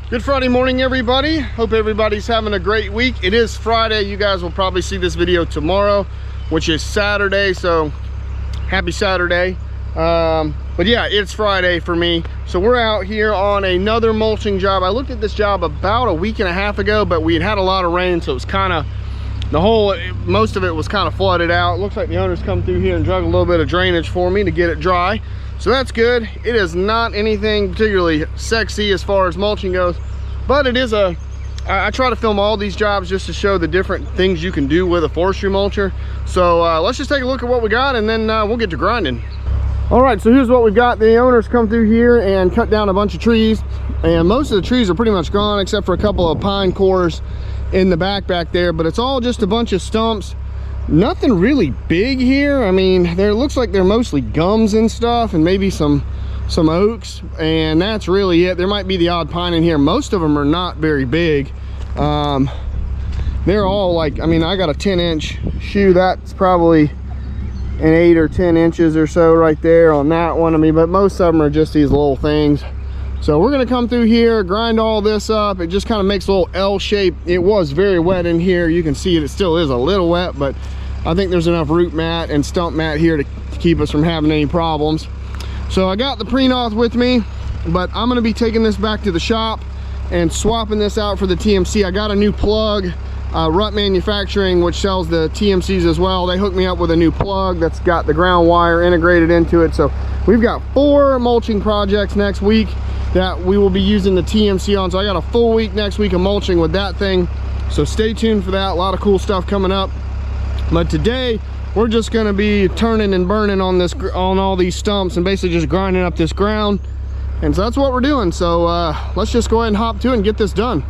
Good Friday morning, everybody. Hope everybody's having a great week. It is Friday. You guys will probably see this video tomorrow, which is Saturday, so happy Saturday. But yeah, it's Friday for me. So we're out here on another mulching job. I looked at this job about a week and a half ago, but we had a lot of rain, so it was kind of, most of it was kind of flooded out. It looks like the owner's come through here and drug a little bit of drainage for me to get it dry. So that's good. It is not anything particularly sexy as far as mulching goes, but it is I try to film all these jobs just to show the different things you can do with a forestry mulcher. So let's just take a look at what we got, and then we'll get to grinding. All right, so here's what we've got. The owner's come through here and cut down a bunch of trees, and most of the trees are pretty much gone except for a couple of pine cores in the back there, but it's all just a bunch of stumps. Nothing really big here. I mean, there looks like they're mostly gums and stuff, and maybe some oaks, and that's really it. There might be the odd pine in here. Most of them are not very big. They're all like, I mean, I got a 10-inch shoe. That's probably an 8 or 10 inches or so right there on that one. I mean, but most of them are just these little things. So we're gonna come through here, grind all this up. It just kind of makes a little L shape. It was very wet in here. You can see it still is a little wet, but I think there's enough root mat and stump mat here to keep us from having any problems. So I got the pre-noth with me, but I'm gonna be taking this back to the shop and swapping this out for the TMC. I got a new plug, Rut Manufacturing, which sells the TMCs as well. They hooked me up with a new plug that's got the ground wire integrated into it. So we've got 4 mulching projects next week that we will be using the TMC on. So I got a full week next week of mulching with that thing. So stay tuned for that. A lot of cool stuff coming up. But today we're just gonna be turning and burning on all these stumps and basically just grinding up this ground. And so that's what we're doing. So let's just go ahead and hop to it and get this done.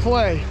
clay.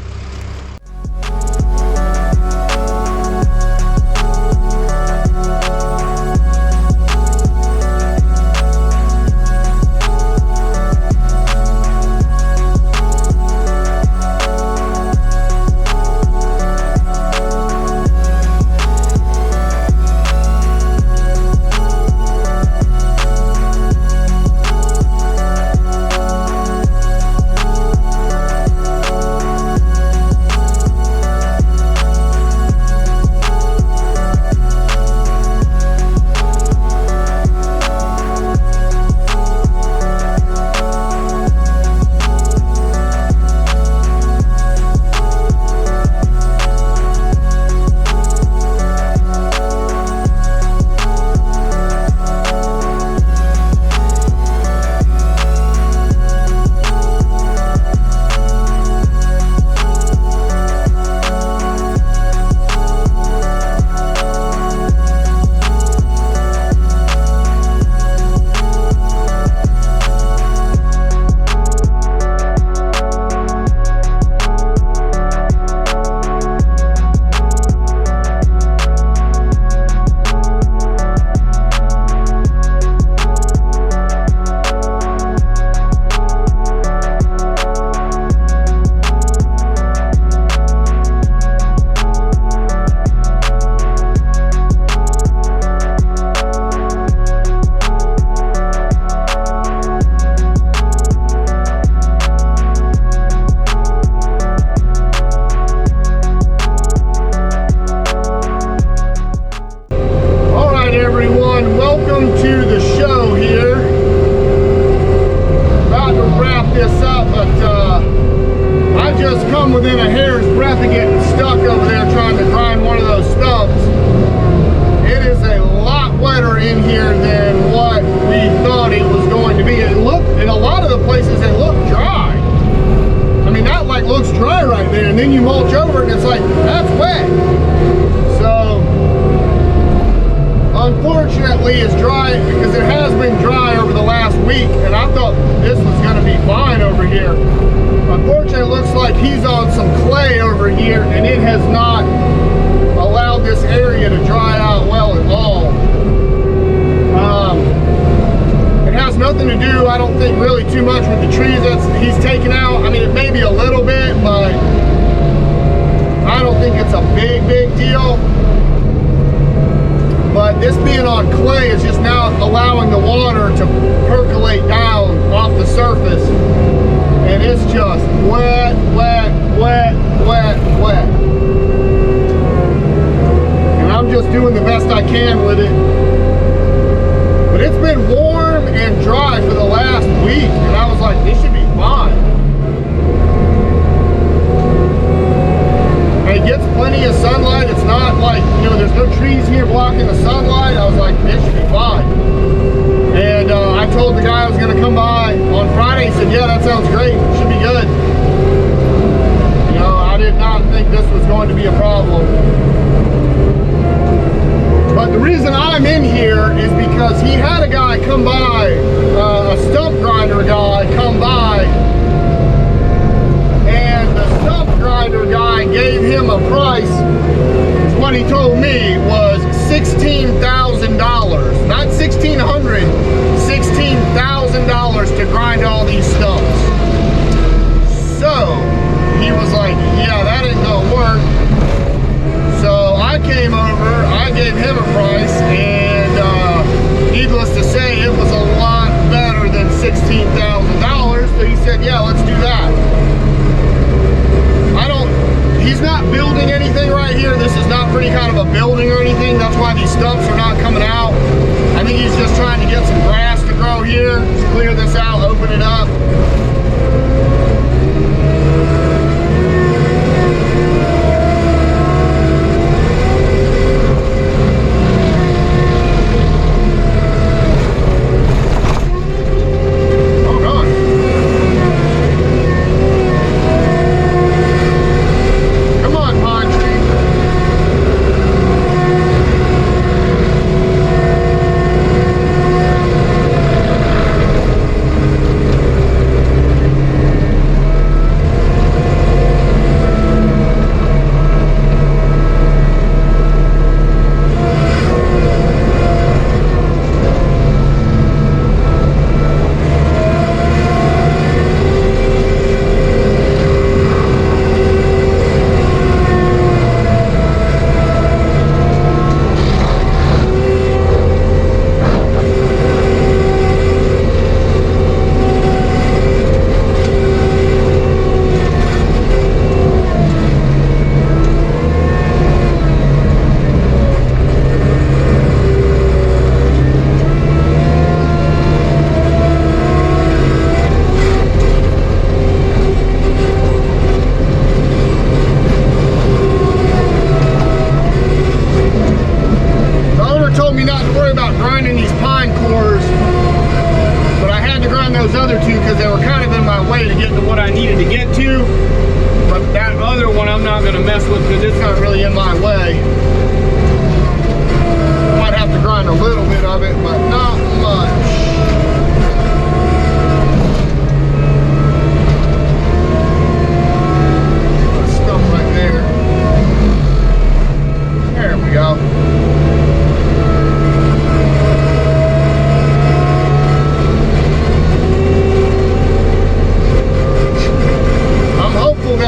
Within a hair's breadth of getting stuck over there trying to grind one of those stumps. It is a lot wetter in here than what we thought it was going to be. It looked, in a lot of the places, it looked dry. I mean, that like looks dry right there, and then you mulch over it and it's like, that's wet. So, unfortunately, it's dry because it has been dry over the last week, and I thought this was going to be fine over here. Unfortunately, it looks like he's on some clay over here, and it has not allowed this area to dry out well at all. It has nothing to do, I don't think, really too much with the trees that he's taken out. I mean, it may be a little bit, but I don't think it's a big deal. But this being on clay is just now allowing the water to percolate down off the surface. And it's just wet. And I'm just doing the best I can with it. But it's been warm and dry for the last week, and I was like, this should be fine. And it gets plenty of sunlight. It's not like, you know, there's no trees here blocking the sunlight. I was like, this should be fine. And I told the guy I was going to come by on Friday. He said, yeah, that sounds great. It should be good. You know, I did not think this was going to be a problem. But the reason I'm in here is because he had a guy come by, a stump grinder guy come by, and the stump grinder guy gave him a price, what he told me was $16,000, not $1,600, $16,000 to grind all these stumps. So he was like, yeah, that ain't gonna work. So I came over, I gave him a price, and needless to say, it was a lot better than $16,000. So he said, yeah, let's do that. He's not building anything right here. This is not pretty kind of a building or anything. That's why these stumps are not coming out. I think he's just trying to get some grass to grow here. Just clear this out, open it up.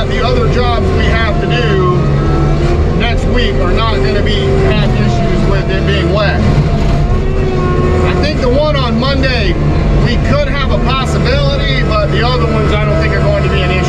that the other jobs we have to do next week are not going to have issues with it being wet. I think the one on Monday, we could have a possibility, but the other ones I don't think are going to be an issue.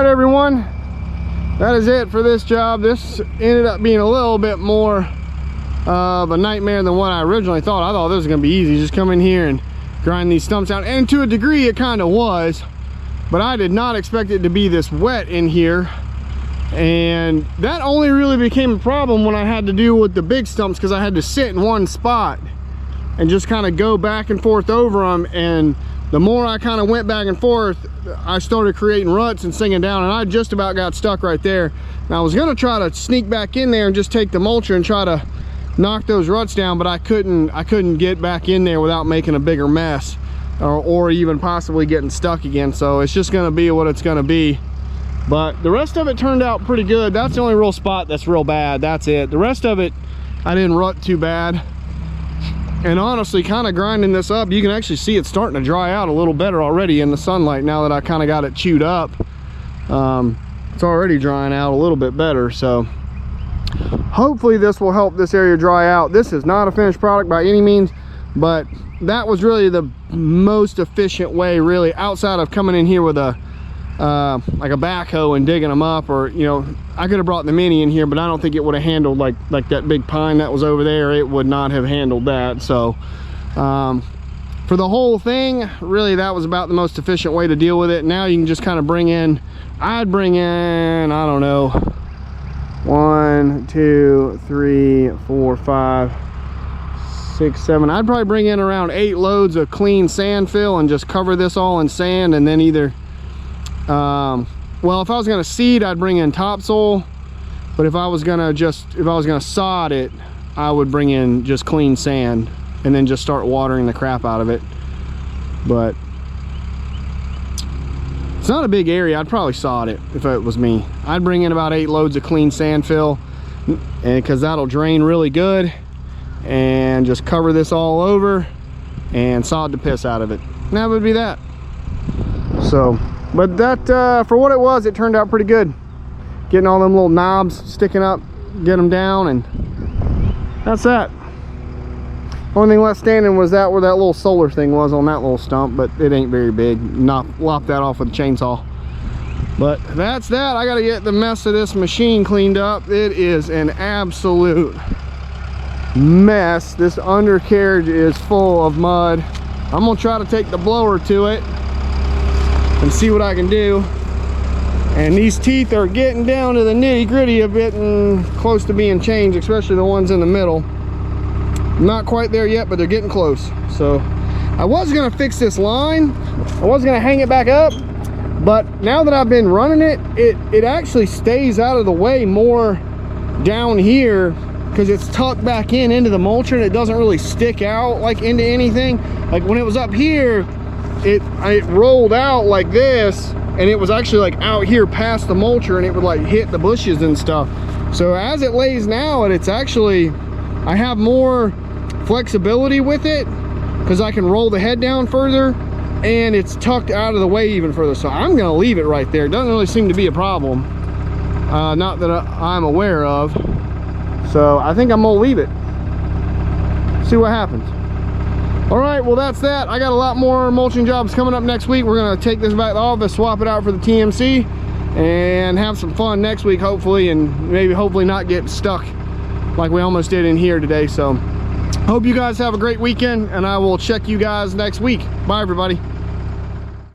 Everyone, that is it for this job. This ended up being a little bit more of a nightmare than what I originally thought. I thought this was going to be easy, just come in here and grind these stumps out, and to a degree it kind of was, but I did not expect it to be this wet in here. And that only really became a problem when I had to deal with the big stumps, because I had to sit in one spot and just kind of go back and forth over them. And the more I kind of went back and forth, I started creating ruts and singing down, and I just about got stuck right there. And I was going to try to sneak back in there and just take the mulcher and try to knock those ruts down, but I couldn't get back in there without making a bigger mess, or even possibly getting stuck again. So it's just going to be what it's going to be. But the rest of it turned out pretty good. That's the only real spot that's real bad. That's it. The rest of it, I didn't rut too bad. And honestly, kind of grinding this up, you can actually see it's starting to dry out a little better already in the sunlight now that I kind of got it chewed up. It's already drying out a little bit better. So hopefully this will help this area dry out. This is not a finished product by any means, but that was really the most efficient way, really, outside of coming in here with a like a backhoe and digging them up. Or, you know, I could have brought the mini in here, but I don't think it would have handled like that big pine that was over there. It would not have handled that. So for the whole thing, really, that was about the most efficient way to deal with it. Now you can just kind of bring in, I'd bring in, I don't know, 1 2 3 4 5 6 7, I'd probably bring in around 8 loads of clean sand fill and just cover this all in sand. And then either well, if I was going to seed, I'd bring in topsoil, but if I was going to sod it, I would bring in just clean sand and then just start watering the crap out of it. But it's not a big area. I'd probably sod it if it was me. I'd bring in about 8 loads of clean sand fill, and because that'll drain really good, and just cover this all over and sod the piss out of it. And that would be that. So, but that, for what it was, it turned out pretty good. Getting all them little knobs sticking up, get them down, and that's that. Only thing left standing was that where that little solar thing was on that little stump, but it ain't very big. Lop that off with a chainsaw. But that's that. I gotta get the mess of this machine cleaned up. It is an absolute mess. This undercarriage is full of mud. I'm gonna try to take the blower to it and see what I can do. And these teeth are getting down to the nitty-gritty a bit and close to being changed, especially the ones in the middle. Not quite there yet, but they're getting close. So I was gonna fix this line. I was gonna hang it back up, but now that I've been running it, it actually stays out of the way more down here because it's tucked back into the mulcher and it doesn't really stick out like into anything. Like when it was up here, it rolled out like this, and it was actually like out here past the mulcher, and it would like hit the bushes and stuff. So as it lays now, it's actually, I have more flexibility with it because I can roll the head down further, and it's tucked out of the way even further. So I'm gonna leave it right there. It doesn't really seem to be a problem, not that I'm aware of. So I think I'm gonna leave it, see what happens. All right, well that's that. I got a lot more mulching jobs coming up next week. We're gonna take this back to the office, swap it out for the TMC, and have some fun next week, hopefully, and maybe hopefully not get stuck like we almost did in here today. So hope you guys have a great weekend, and I will check you guys next week. Bye everybody.